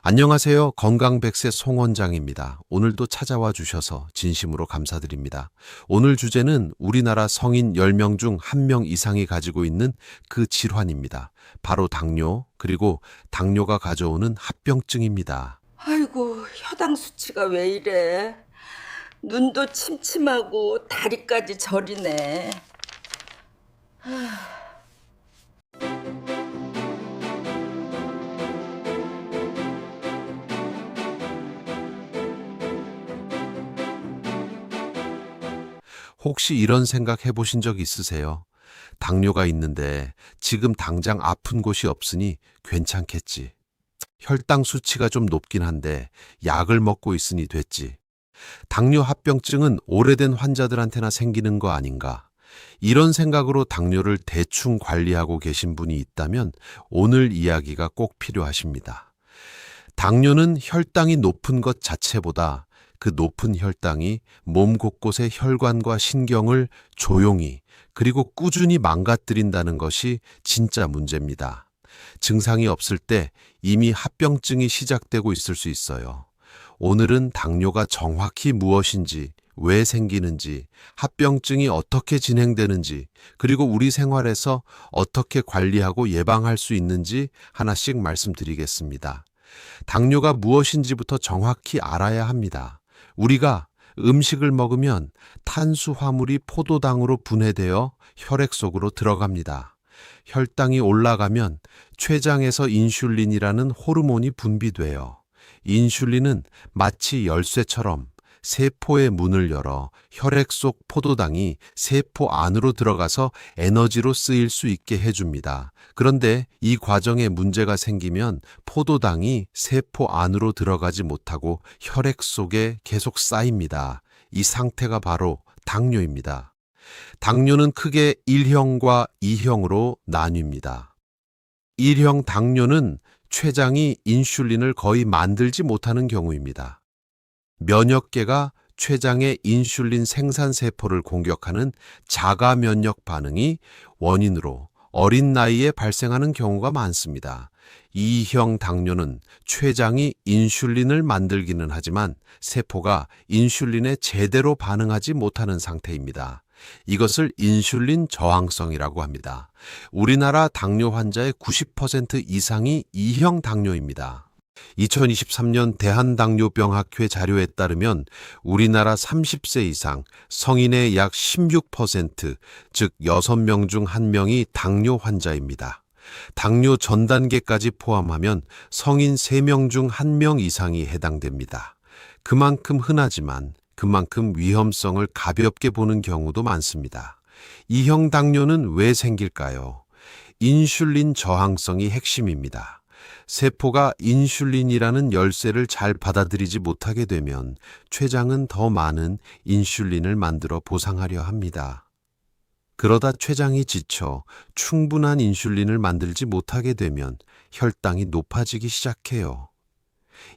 안녕하세요. 건강백세 송원장입니다. 오늘도 찾아와 주셔서 진심으로 감사드립니다. 오늘 주제는 우리나라 성인 10명 중 1명 이상이 가지고 있는 그 질환입니다. 바로 당뇨, 그리고 당뇨가 가져오는 합병증입니다. 아이고, 혈당 수치가 왜 이래? 눈도 침침하고 다리까지 저리네. 혹시 이런 생각 해보신 적 있으세요? 당뇨가 있는데 지금 당장 아픈 곳이 없으니 괜찮겠지. 혈당 수치가 좀 높긴 한데 약을 먹고 있으니 됐지. 당뇨 합병증은 오래된 환자들한테나 생기는 거 아닌가? 이런 생각으로 당뇨를 대충 관리하고 계신 분이 있다면 오늘 이야기가 꼭 필요하십니다. 당뇨는 혈당이 높은 것 자체보다 그 높은 혈당이 몸 곳곳의 혈관과 신경을 조용히 그리고 꾸준히 망가뜨린다는 것이 진짜 문제입니다. 증상이 없을 때 이미 합병증이 시작되고 있을 수 있어요. 오늘은 당뇨가 정확히 무엇인지, 왜 생기는지, 합병증이 어떻게 진행되는지, 그리고 우리 생활에서 어떻게 관리하고 예방할 수 있는지 하나씩 말씀드리겠습니다. 당뇨가 무엇인지부터 정확히 알아야 합니다. 우리가 음식을 먹으면 탄수화물이 포도당으로 분해되어 혈액 속으로 들어갑니다. 혈당이 올라가면 췌장에서 인슐린이라는 호르몬이 분비돼요. 인슐린은 마치 열쇠처럼 세포의 문을 열어 혈액 속 포도당이 세포 안으로 들어가서 에너지로 쓰일 수 있게 해줍니다. 그런데 이 과정에 문제가 생기면 포도당이 세포 안으로 들어가지 못하고 혈액 속에 계속 쌓입니다. 이 상태가 바로 당뇨입니다. 당뇨는 크게 1형과 2형으로 나뉩니다. 1형 당뇨는 췌장이 인슐린을 거의 만들지 못하는 경우입니다. 면역계가 췌장의 인슐린 생산 세포를 공격하는 자가 면역 반응이 원인으로 어린 나이에 발생하는 경우가 많습니다. 2형 당뇨는 췌장이 인슐린을 만들기는 하지만 세포가 인슐린에 제대로 반응하지 못하는 상태입니다. 이것을 인슐린 저항성이라고 합니다. 우리나라 당뇨 환자의 90% 이상이 2형 당뇨입니다. 2023년 대한당뇨병학회 자료에 따르면 우리나라 30세 이상 성인의 약 16%, 즉 6명 중 1명이 당뇨 환자입니다. 당뇨 전 단계까지 포함하면 성인 3명 중 1명 이상이 해당됩니다. 그만큼 흔하지만 그만큼 위험성을 가볍게 보는 경우도 많습니다. 2형 당뇨는 왜 생길까요? 인슐린 저항성이 핵심입니다. 세포가 인슐린이라는 열쇠를 잘 받아들이지 못하게 되면 췌장은 더 많은 인슐린을 만들어 보상하려 합니다. 그러다 췌장이 지쳐 충분한 인슐린을 만들지 못하게 되면 혈당이 높아지기 시작해요.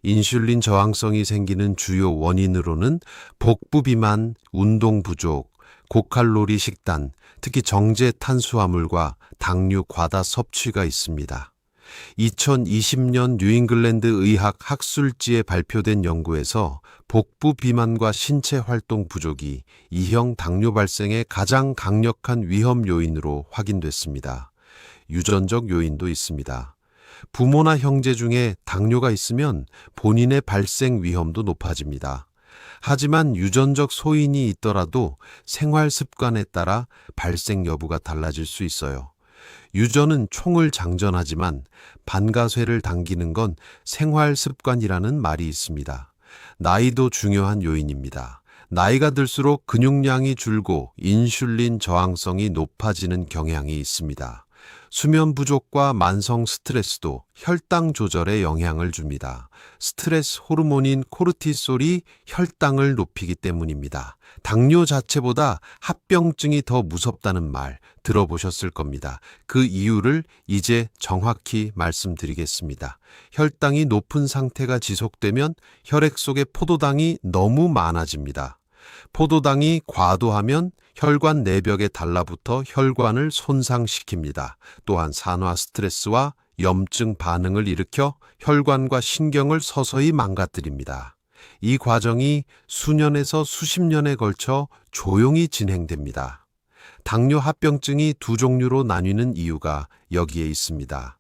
인슐린 저항성이 생기는 주요 원인으로는 복부 비만, 운동 부족, 고칼로리 식단, 특히 정제 탄수화물과 당류 과다 섭취가 있습니다. 2020년 뉴잉글랜드 의학 학술지에 발표된 연구에서 복부 비만과 신체 활동 부족이 2형 당뇨 발생의 가장 강력한 위험 요인으로 확인됐습니다. 유전적 요인도 있습니다. 부모나 형제 중에 당뇨가 있으면 본인의 발생 위험도 높아집니다. 하지만 유전적 소인이 있더라도 생활 습관에 따라 발생 여부가 달라질 수 있어요. 유전은 총을 장전하지만 반가쇠를 당기는 건 생활 습관이라는 말이 있습니다. 나이도 중요한 요인입니다. 나이가 들수록 근육량이 줄고 인슐린 저항성이 높아지는 경향이 있습니다. 수면 부족과 만성 스트레스도 혈당 조절에 영향을 줍니다. 스트레스 호르몬인 코르티솔이 혈당을 높이기 때문입니다. 당뇨 자체보다 합병증이 더 무섭다는 말 들어보셨을 겁니다. 그 이유를 이제 정확히 말씀드리겠습니다. 혈당이 높은 상태가 지속되면 혈액 속의 포도당이 너무 많아집니다. 포도당이 과도하면 혈관 내벽에 달라붙어 혈관을 손상시킵니다. 또한 산화 스트레스와 염증 반응을 일으켜 혈관과 신경을 서서히 망가뜨립니다. 이 과정이 수년에서 수십 년에 걸쳐 조용히 진행됩니다. 당뇨 합병증이 두 종류로 나뉘는 이유가 여기에 있습니다.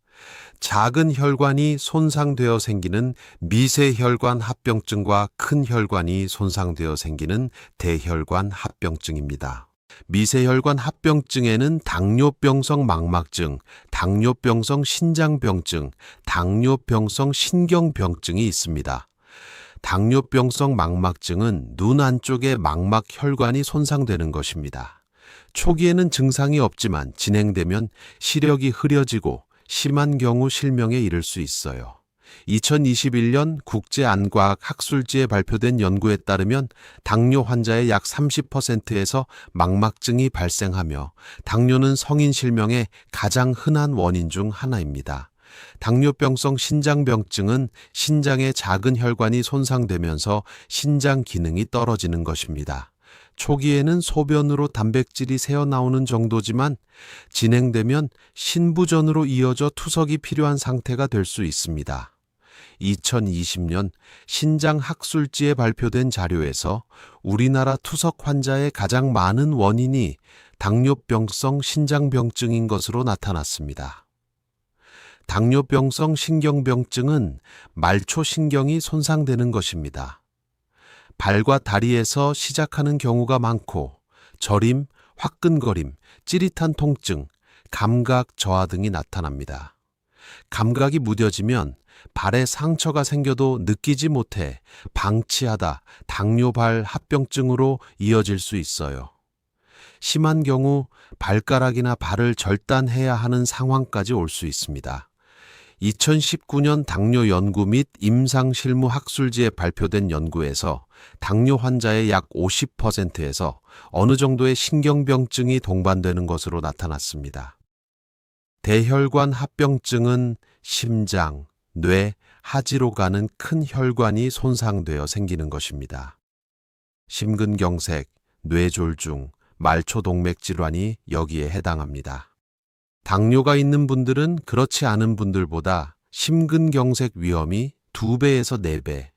작은 혈관이 손상되어 생기는 미세혈관 합병증과 큰 혈관이 손상되어 생기는 대혈관 합병증입니다. 미세혈관 합병증에는 당뇨병성 망막증, 당뇨병성 신장병증, 당뇨병성 신경병증이 있습니다. 당뇨병성 망막증은 눈 안쪽의 망막 혈관이 손상되는 것입니다. 초기에는 증상이 없지만 진행되면 시력이 흐려지고 심한 경우 실명에 이를 수 있어요. 2021년 국제안과학 학술지에 발표된 연구에 따르면 당뇨 환자의 약 30%에서 망막증이 발생하며 당뇨는 성인 실명의 가장 흔한 원인 중 하나입니다. 당뇨병성 신장병증은 신장의 작은 혈관이 손상되면서 신장 기능이 떨어지는 것입니다. 초기에는 소변으로 단백질이 새어나오는 정도지만 진행되면 신부전으로 이어져 투석이 필요한 상태가 될 수 있습니다. 2020년 신장학술지에 발표된 자료에서 우리나라 투석 환자의 가장 많은 원인이 당뇨병성 신장병증인 것으로 나타났습니다. 당뇨병성 신경병증은 말초신경이 손상되는 것입니다. 발과 다리에서 시작하는 경우가 많고 저림, 화끈거림, 찌릿한 통증, 감각 저하 등이 나타납니다. 감각이 무뎌지면 발에 상처가 생겨도 느끼지 못해 방치하다 당뇨발 합병증으로 이어질 수 있어요. 심한 경우 발가락이나 발을 절단해야 하는 상황까지 올 수 있습니다. 2019년 당뇨 연구 및 임상실무 학술지에 발표된 연구에서 당뇨 환자의 약 50%에서 어느 정도의 신경병증이 동반되는 것으로 나타났습니다. 대혈관 합병증은 심장, 뇌, 하지로 가는 큰 혈관이 손상되어 생기는 것입니다. 심근경색, 뇌졸중, 말초동맥 질환이 여기에 해당합니다. 당뇨가 있는 분들은 그렇지 않은 분들보다 심근경색 위험이 2배에서 4배,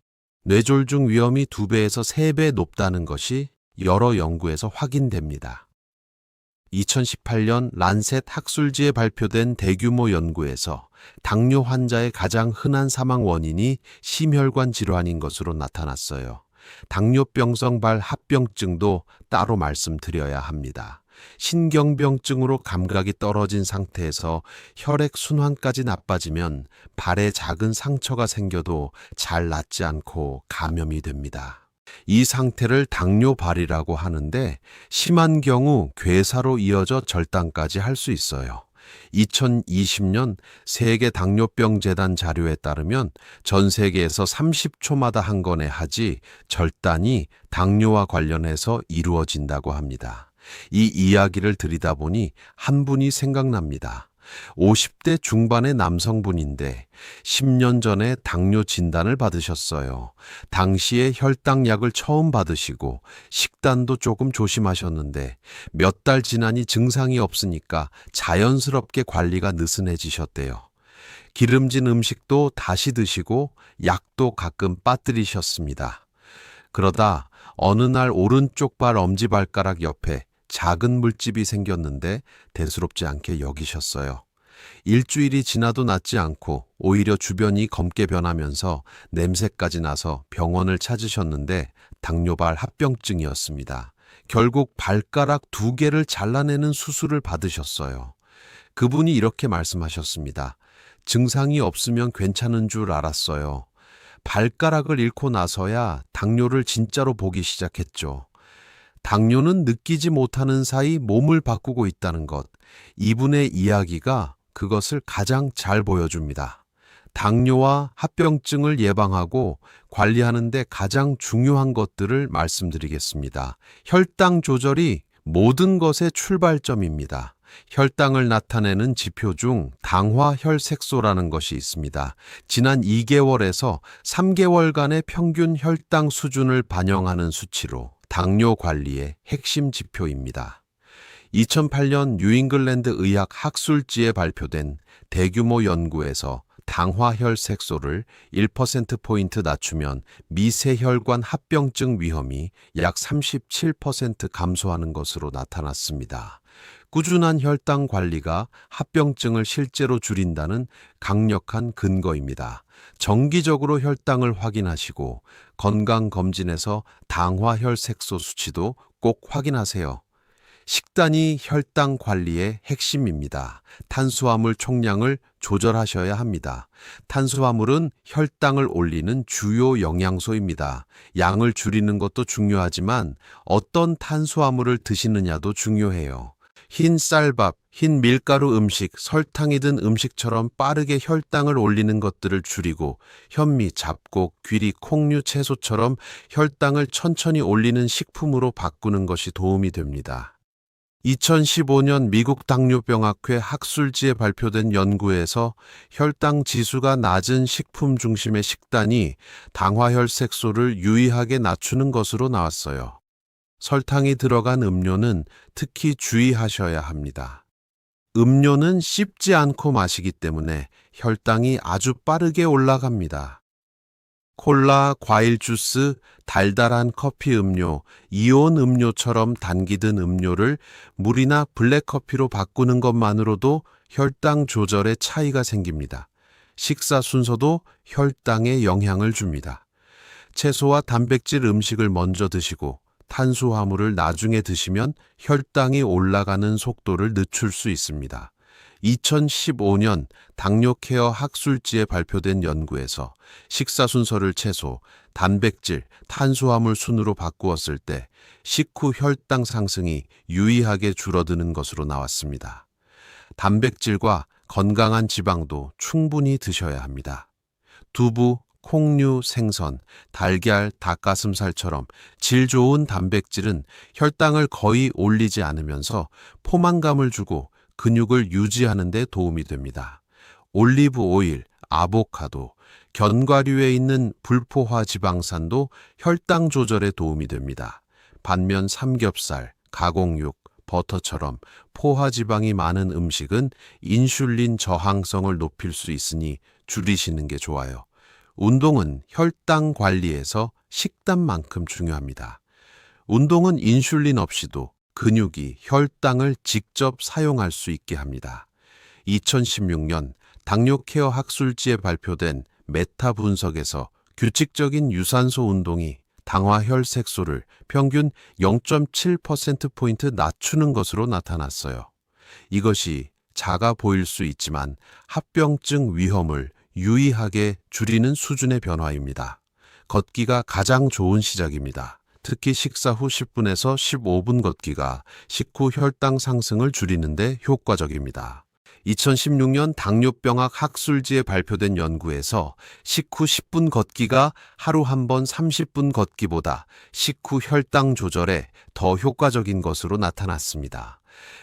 뇌졸중 위험이 2배에서 3배 높다는 것이 여러 연구에서 확인됩니다. 2018년 란셋 학술지에 발표된 대규모 연구에서 당뇨 환자의 가장 흔한 사망 원인이 심혈관 질환인 것으로 나타났어요. 당뇨병성 합병증도 따로 말씀드려야 합니다. 신경병증으로 감각이 떨어진 상태에서 혈액 순환까지 나빠지면 발에 작은 상처가 생겨도 잘 낫지 않고 감염이 됩니다. 이 상태를 당뇨발이라고 하는데 심한 경우 괴사로 이어져 절단까지 할 수 있어요. 2020년 세계 당뇨병 재단 자료에 따르면 전 세계에서 30초마다 한 건의 하지 절단이 당뇨와 관련해서 이루어진다고 합니다. 이 이야기를 들이다 보니 한 분이 생각납니다. 50대 중반의 남성분인데 10년 전에 당뇨 진단을 받으셨어요. 당시에 혈당약을 처음 받으시고 식단도 조금 조심하셨는데 몇 달 지나니 증상이 없으니까 자연스럽게 관리가 느슨해지셨대요. 기름진 음식도 다시 드시고 약도 가끔 빠뜨리셨습니다. 그러다 어느 날 오른쪽 발 엄지발가락 옆에 작은 물집이 생겼는데 대수롭지 않게 여기셨어요. 일주일이 지나도 낫지 않고 오히려 주변이 검게 변하면서 냄새까지 나서 병원을 찾으셨는데 당뇨발 합병증이었습니다. 결국 발가락 2개를 잘라내는 수술을 받으셨어요. 그분이 이렇게 말씀하셨습니다. 증상이 없으면 괜찮은 줄 알았어요. 발가락을 잃고 나서야 당뇨를 진짜로 보기 시작했죠. 당뇨는 느끼지 못하는 사이 몸을 바꾸고 있다는 것. 이분의 이야기가 그것을 가장 잘 보여줍니다. 당뇨와 합병증을 예방하고 관리하는 데 가장 중요한 것들을 말씀드리겠습니다. 혈당 조절이 모든 것의 출발점입니다. 혈당을 나타내는 지표 중 당화혈색소라는 것이 있습니다. 지난 2개월에서 3개월간의 평균 혈당 수준을 반영하는 수치로 당뇨 관리의 핵심 지표입니다. 2008년 뉴잉글랜드 의학 학술지에 발표된 대규모 연구에서 당화혈색소를 1%포인트 낮추면 미세혈관 합병증 위험이 약 37% 감소하는 것으로 나타났습니다. 꾸준한 혈당 관리가 합병증을 실제로 줄인다는 강력한 근거입니다. 정기적으로 혈당을 확인하시고 건강검진에서 당화혈색소 수치도 꼭 확인하세요. 식단이 혈당 관리의 핵심입니다. 탄수화물 총량을 조절하셔야 합니다. 탄수화물은 혈당을 올리는 주요 영양소입니다. 양을 줄이는 것도 중요하지만 어떤 탄수화물을 드시느냐도 중요해요. 흰 쌀밥, 흰 밀가루 음식, 설탕이 든 음식처럼 빠르게 혈당을 올리는 것들을 줄이고 현미, 잡곡, 귀리, 콩류, 채소처럼 혈당을 천천히 올리는 식품으로 바꾸는 것이 도움이 됩니다. 2015년 미국 당뇨병학회 학술지에 발표된 연구에서 혈당 지수가 낮은 식품 중심의 식단이 당화혈색소를 유의하게 낮추는 것으로 나왔어요. 설탕이 들어간 음료는 특히 주의하셔야 합니다. 음료는 씹지 않고 마시기 때문에 혈당이 아주 빠르게 올라갑니다. 콜라, 과일 주스, 달달한 커피 음료, 이온 음료처럼 단기 든 음료를 물이나 블랙커피로 바꾸는 것만으로도 혈당 조절에 차이가 생깁니다. 식사 순서도 혈당에 영향을 줍니다. 채소와 단백질 음식을 먼저 드시고 탄수화물을 나중에 드시면 혈당이 올라가는 속도를 늦출 수 있습니다. 2015년 당뇨 케어 학술지에 발표된 연구에서 식사 순서를 채소, 단백질, 탄수화물 순으로 바꾸었을 때 식후 혈당 상승이 유의하게 줄어드는 것으로 나왔습니다. 단백질과 건강한 지방도 충분히 드셔야 합니다. 두부, 콩류, 생선, 달걀, 닭가슴살처럼 질 좋은 단백질은 혈당을 거의 올리지 않으면서 포만감을 주고 근육을 유지하는 데 도움이 됩니다. 올리브 오일, 아보카도, 견과류에 있는 불포화 지방산도 혈당 조절에 도움이 됩니다. 반면 삼겹살, 가공육, 버터처럼 포화 지방이 많은 음식은 인슐린 저항성을 높일 수 있으니 줄이시는 게 좋아요. 운동은 혈당 관리에서 식단만큼 중요합니다. 운동은 인슐린 없이도 근육이 혈당을 직접 사용할 수 있게 합니다. 2016년 당뇨 케어 학술지에 발표된 메타 분석에서 규칙적인 유산소 운동이 당화혈색소를 평균 0.7%포인트 낮추는 것으로 나타났어요. 이것이 작아 보일 수 있지만 합병증 위험을 유의하게 줄이는 수준의 변화입니다. 걷기가 가장 좋은 시작입니다. 특히 식사 후 10분에서 15분 걷기가 식후 혈당 상승을 줄이는 데 효과적입니다. 2016년 당뇨병학 학술지에 발표된 연구에서 식후 10분 걷기가 하루 한 번 30분 걷기보다 식후 혈당 조절에 더 효과적인 것으로 나타났습니다.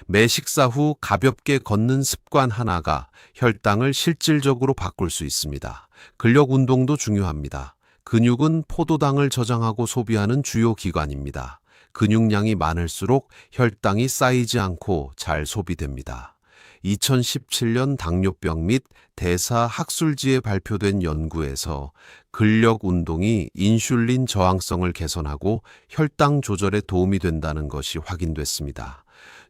매 식사 후 가볍게 걷는 습관 하나가 혈당을 실질적으로 바꿀 수 있습니다. 근력 운동도 중요합니다. 근육은 포도당을 저장하고 소비하는 주요 기관입니다. 근육량이 많을수록 혈당이 쌓이지 않고 잘 소비됩니다. 2017년 당뇨병 및 대사 학술지에 발표된 연구에서 근력 운동이 인슐린 저항성을 개선하고 혈당 조절에 도움이 된다는 것이 확인됐습니다.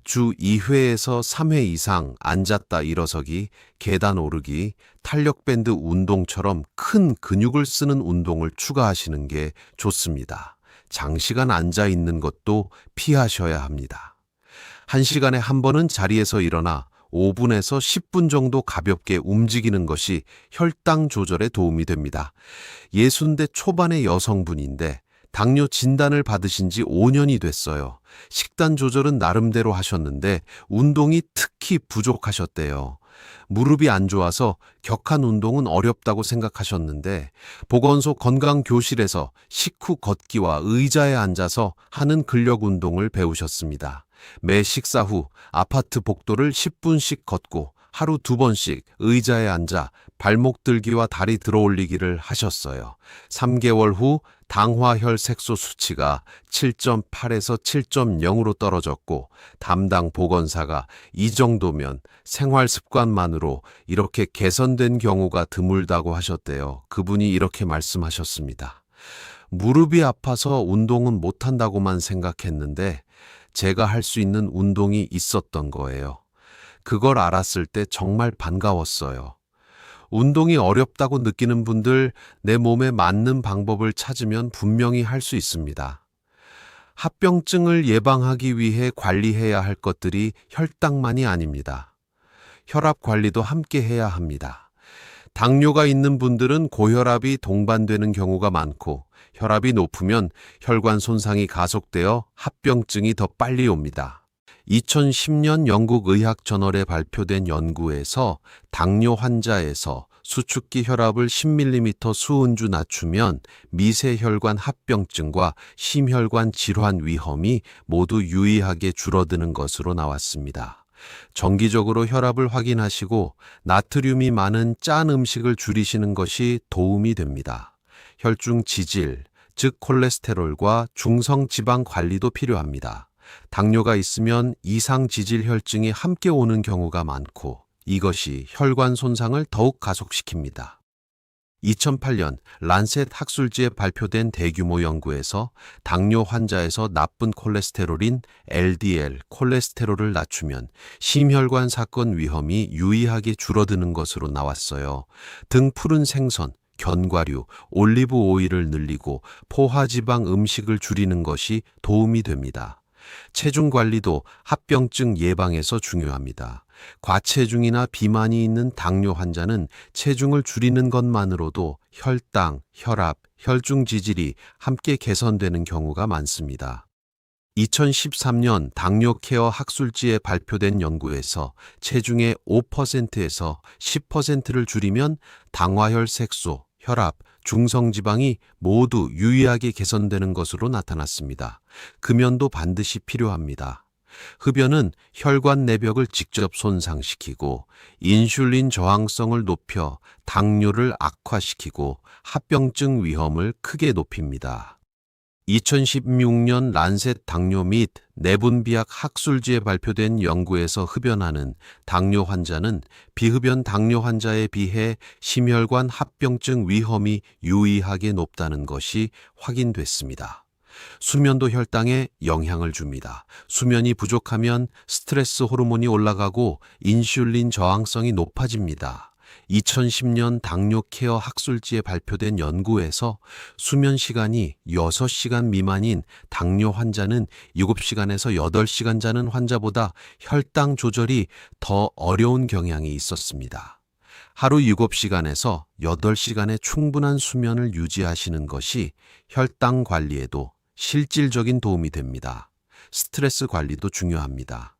주 2회에서 3회 이상 앉았다 일어서기, 계단 오르기, 탄력밴드 운동처럼 큰 근육을 쓰는 운동을 추가하시는 게 좋습니다. 장시간 앉아 있는 것도 피하셔야 합니다. 1시간에 한 번은 자리에서 일어나 5분에서 10분 정도 가볍게 움직이는 것이 혈당 조절에 도움이 됩니다. 60대 초반의 여성분인데 당뇨 진단을 받으신 지 5년이 됐어요. 식단 조절은 나름대로 하셨는데 운동이 특히 부족하셨대요. 무릎이 안 좋아서 격한 운동은 어렵다고 생각하셨는데 보건소 건강교실에서 식후 걷기와 의자에 앉아서 하는 근력 운동을 배우셨습니다. 매 식사 후 아파트 복도를 10분씩 걷고 하루 2번씩 의자에 앉아 발목 들기와 다리 들어올리기를 하셨어요. 3개월 후 당화혈 색소 수치가 7.8에서 7.0으로 떨어졌고 담당 보건사가 이 정도면 생활 습관만으로 이렇게 개선된 경우가 드물다고 하셨대요. 그분이 이렇게 말씀하셨습니다. 무릎이 아파서 운동은 못한다고만 생각했는데 제가 할 수 있는 운동이 있었던 거예요. 그걸 알았을 때 정말 반가웠어요. 운동이 어렵다고 느끼는 분들, 내 몸에 맞는 방법을 찾으면 분명히 할 수 있습니다. 합병증을 예방하기 위해 관리해야 할 것들이 혈당만이 아닙니다. 혈압 관리도 함께 해야 합니다. 당뇨가 있는 분들은 고혈압이 동반되는 경우가 많고, 혈압이 높으면 혈관 손상이 가속되어 합병증이 더 빨리 옵니다. 2010년 영국 의학 저널에 발표된 연구에서 당뇨 환자에서 수축기 혈압을 10mm 수은주 낮추면 미세혈관 합병증과 심혈관 질환 위험이 모두 유의하게 줄어드는 것으로 나왔습니다. 정기적으로 혈압을 확인하시고 나트륨이 많은 짠 음식을 줄이시는 것이 도움이 됩니다. 혈중 지질, 즉 콜레스테롤과 중성 지방 관리도 필요합니다. 당뇨가 있으면 이상 지질 혈증이 함께 오는 경우가 많고 이것이 혈관 손상을 더욱 가속시킵니다. 2008년 란셋 학술지에 발표된 대규모 연구에서 당뇨 환자에서 나쁜 콜레스테롤인 LDL 콜레스테롤을 낮추면 심혈관 사건 위험이 유의하게 줄어드는 것으로 나왔어요. 등 푸른 생선, 견과류, 올리브 오일을 늘리고 포화지방 음식을 줄이는 것이 도움이 됩니다. 체중 관리도 합병증 예방에서 중요합니다. 과체중이나 비만이 있는 당뇨 환자는 체중을 줄이는 것만으로도 혈당, 혈압, 혈중 지질이 함께 개선되는 경우가 많습니다. 2013년 당뇨 케어 학술지에 발표된 연구에서 체중의 5%에서 10%를 줄이면 당화혈 색소, 혈압, 중성지방이 모두 유의하게 개선되는 것으로 나타났습니다. 금연도 반드시 필요합니다. 흡연은 혈관 내벽을 직접 손상시키고 인슐린 저항성을 높여 당뇨를 악화시키고 합병증 위험을 크게 높입니다. 2016년 란셋 당뇨 및 내분비학 학술지에 발표된 연구에서 흡연하는 당뇨 환자는 비흡연 당뇨 환자에 비해 심혈관 합병증 위험이 유의하게 높다는 것이 확인됐습니다. 수면도 혈당에 영향을 줍니다. 수면이 부족하면 스트레스 호르몬이 올라가고 인슐린 저항성이 높아집니다. 2010년 당뇨 케어 학술지에 발표된 연구에서 수면 시간이 6시간 미만인 당뇨 환자는 7시간에서 8시간 자는 환자보다 혈당 조절이 더 어려운 경향이 있었습니다. 하루 7시간에서 8시간의 충분한 수면을 유지하시는 것이 혈당 관리에도 실질적인 도움이 됩니다. 스트레스 관리도 중요합니다.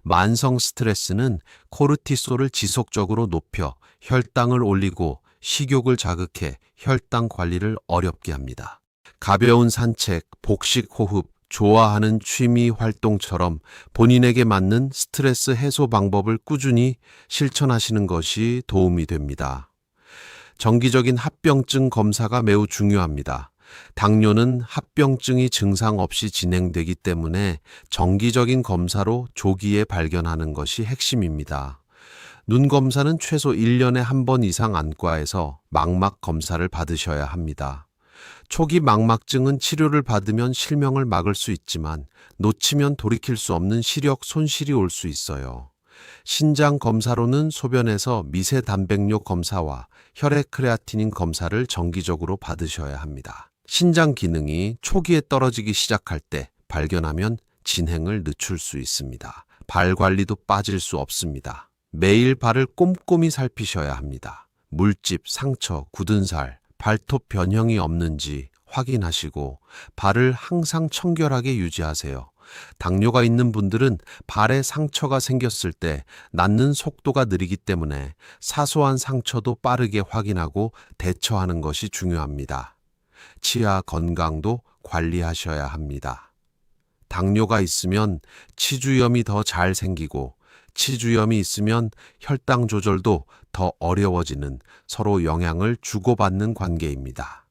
만성 스트레스는 코르티솔을 지속적으로 높여 혈당을 올리고 식욕을 자극해 혈당 관리를 어렵게 합니다. 가벼운 산책, 복식 호흡, 좋아하는 취미 활동처럼 본인에게 맞는 스트레스 해소 방법을 꾸준히 실천하시는 것이 도움이 됩니다. 정기적인 합병증 검사가 매우 중요합니다. 당뇨는 합병증이 증상 없이 진행되기 때문에 정기적인 검사로 조기에 발견하는 것이 핵심입니다. 눈 검사는 최소 1년에 한 번 이상 안과에서 망막 검사를 받으셔야 합니다. 초기 망막증은 치료를 받으면 실명을 막을 수 있지만 놓치면 돌이킬 수 없는 시력 손실이 올 수 있어요. 신장 검사로는 소변에서 미세 단백뇨 검사와 혈액 크레아티닌 검사를 정기적으로 받으셔야 합니다. 신장 기능이 초기에 떨어지기 시작할 때 발견하면 진행을 늦출 수 있습니다. 발 관리도 빠질 수 없습니다. 매일 발을 꼼꼼히 살피셔야 합니다. 물집, 상처, 굳은 살, 발톱 변형이 없는지 확인하시고 발을 항상 청결하게 유지하세요. 당뇨가 있는 분들은 발에 상처가 생겼을 때 낫는 속도가 느리기 때문에 사소한 상처도 빠르게 확인하고 대처하는 것이 중요합니다. 치아 건강도 관리하셔야 합니다. 당뇨가 있으면 치주염이 더 잘 생기고 치주염이 있으면 혈당 조절도 더 어려워지는 서로 영향을 주고받는 관계입니다.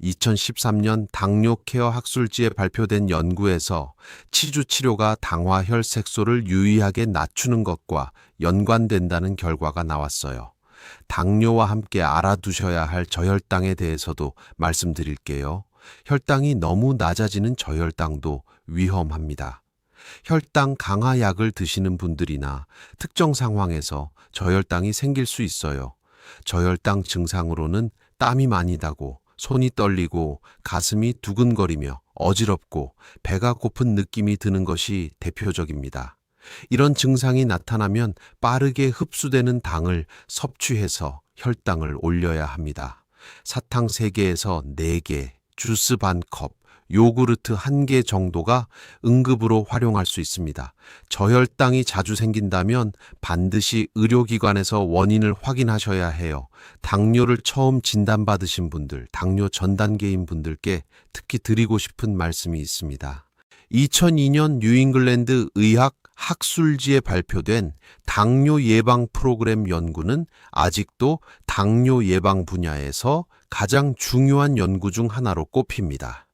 2013년 당뇨 케어 학술지에 발표된 연구에서 치주 치료가 당화혈색소를 유의하게 낮추는 것과 연관된다는 결과가 나왔어요. 당뇨와 함께 알아두셔야 할 저혈당에 대해서도 말씀드릴게요. 혈당이 너무 낮아지는 저혈당도 위험합니다. 혈당 강화약을 드시는 분들이나 특정 상황에서 저혈당이 생길 수 있어요. 저혈당 증상으로는 땀이 많이 나고 손이 떨리고 가슴이 두근거리며 어지럽고 배가 고픈 느낌이 드는 것이 대표적입니다. 이런 증상이 나타나면 빠르게 흡수되는 당을 섭취해서 혈당을 올려야 합니다. 사탕 3개에서 4개, 주스 반 컵, 요구르트 1개 정도가 응급으로 활용할 수 있습니다. 저혈당이 자주 생긴다면 반드시 의료기관에서 원인을 확인하셔야 해요. 당뇨를 처음 진단받으신 분들, 당뇨 전 단계인 분들께 특히 드리고 싶은 말씀이 있습니다. 2002년 뉴잉글랜드 의학 학술지에 발표된 당뇨 예방 프로그램 연구는 아직도 당뇨 예방 분야에서 가장 중요한 연구 중 하나로 꼽힙니다.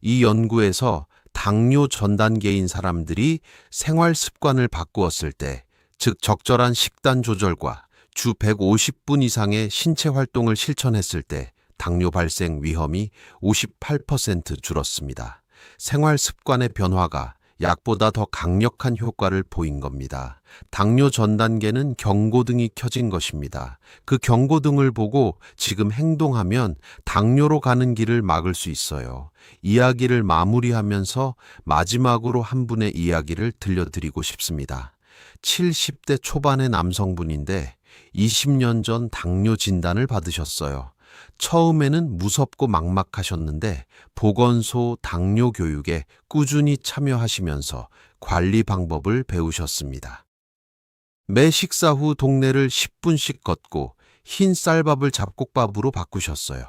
이 연구에서 당뇨 전 단계인 사람들이 생활 습관을 바꾸었을 때, 즉 적절한 식단 조절과 주 150분 이상의 신체 활동을 실천했을 때 당뇨 발생 위험이 58% 줄었습니다. 생활 습관의 변화가 약보다 더 강력한 효과를 보인 겁니다. 당뇨 전 단계는 경고등이 켜진 것입니다. 그 경고등을 보고 지금 행동하면 당뇨로 가는 길을 막을 수 있어요. 이야기를 마무리하면서 마지막으로 한 분의 이야기를 들려드리고 싶습니다. 70대 초반의 남성분인데 20년 전 당뇨 진단을 받으셨어요. 처음에는 무섭고 막막하셨는데 보건소 당뇨 교육에 꾸준히 참여하시면서 관리 방법을 배우셨습니다. 매 식사 후 동네를 10분씩 걷고 흰 쌀밥을 잡곡밥으로 바꾸셨어요.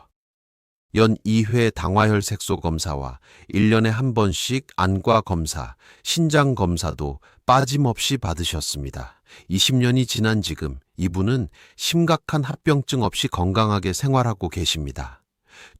연 2회 당화혈색소 검사와 1년에 한 번씩 안과 검사, 신장 검사도 빠짐없이 받으셨습니다. 20년이 지난 지금 이분은 심각한 합병증 없이 건강하게 생활하고 계십니다.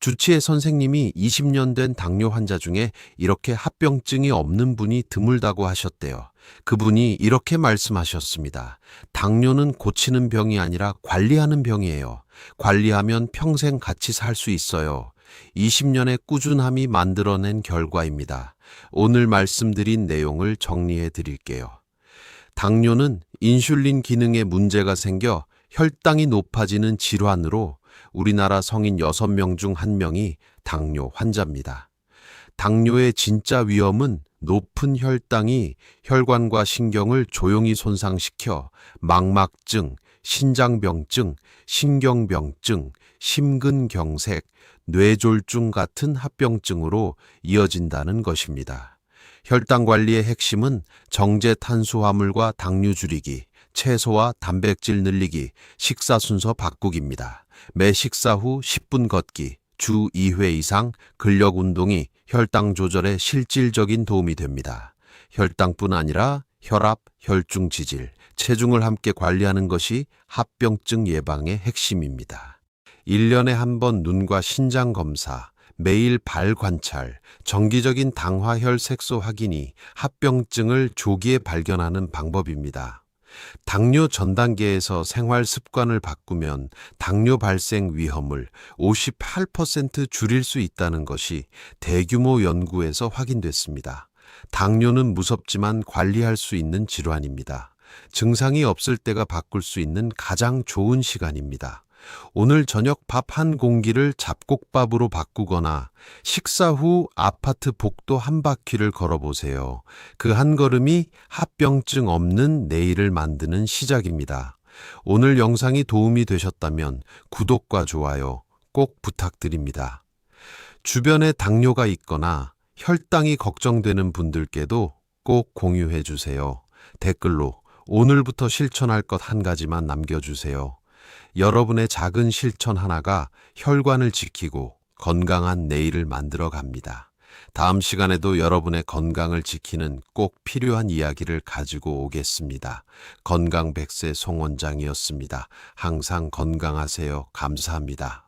주치의 선생님이 20년 된 당뇨 환자 중에 이렇게 합병증이 없는 분이 드물다고 하셨대요. 그분이 이렇게 말씀하셨습니다. 당뇨는 고치는 병이 아니라 관리하는 병이에요. 관리하면 평생 같이 살 수 있어요. 20년의 꾸준함이 만들어낸 결과입니다. 오늘 말씀드린 내용을 정리해 드릴게요. 당뇨는 인슐린 기능에 문제가 생겨 혈당이 높아지는 질환으로 우리나라 성인 6명 중 1명이 당뇨 환자입니다. 당뇨의 진짜 위험은 높은 혈당이 혈관과 신경을 조용히 손상시켜 망막증, 신장병증, 신경병증, 심근경색, 뇌졸중 같은 합병증으로 이어진다는 것입니다. 혈당 관리의 핵심은 정제 탄수화물과 당류 줄이기, 채소와 단백질 늘리기, 식사 순서 바꾸기입니다. 매 식사 후 10분 걷기, 주 2회 이상 근력 운동이 혈당 조절에 실질적인 도움이 됩니다. 혈당뿐 아니라 혈압, 혈중 지질, 체중을 함께 관리하는 것이 합병증 예방의 핵심입니다. 1년에 한 번 눈과 신장 검사, 매일 발 관찰, 정기적인 당화혈색소 확인이 합병증을 조기에 발견하는 방법입니다. 당뇨 전 단계에서 생활 습관을 바꾸면 당뇨 발생 위험을 58% 줄일 수 있다는 것이 대규모 연구에서 확인됐습니다. 당뇨는 무섭지만 관리할 수 있는 질환입니다. 증상이 없을 때가 바꿀 수 있는 가장 좋은 시간입니다. 오늘 저녁 밥 한 공기를 잡곡밥으로 바꾸거나 식사 후 아파트 복도 한 바퀴를 걸어보세요. 그 한 걸음이 합병증 없는 내일을 만드는 시작입니다. 오늘 영상이 도움이 되셨다면 구독과 좋아요 꼭 부탁드립니다. 주변에 당뇨가 있거나 혈당이 걱정되는 분들께도 꼭 공유해 주세요. 댓글로 오늘부터 실천할 것 한 가지만 남겨주세요. 여러분의 작은 실천 하나가 혈관을 지키고 건강한 내일을 만들어 갑니다. 다음 시간에도 여러분의 건강을 지키는 꼭 필요한 이야기를 가지고 오겠습니다. 건강 100세 송 원장이었습니다. 항상 건강하세요. 감사합니다.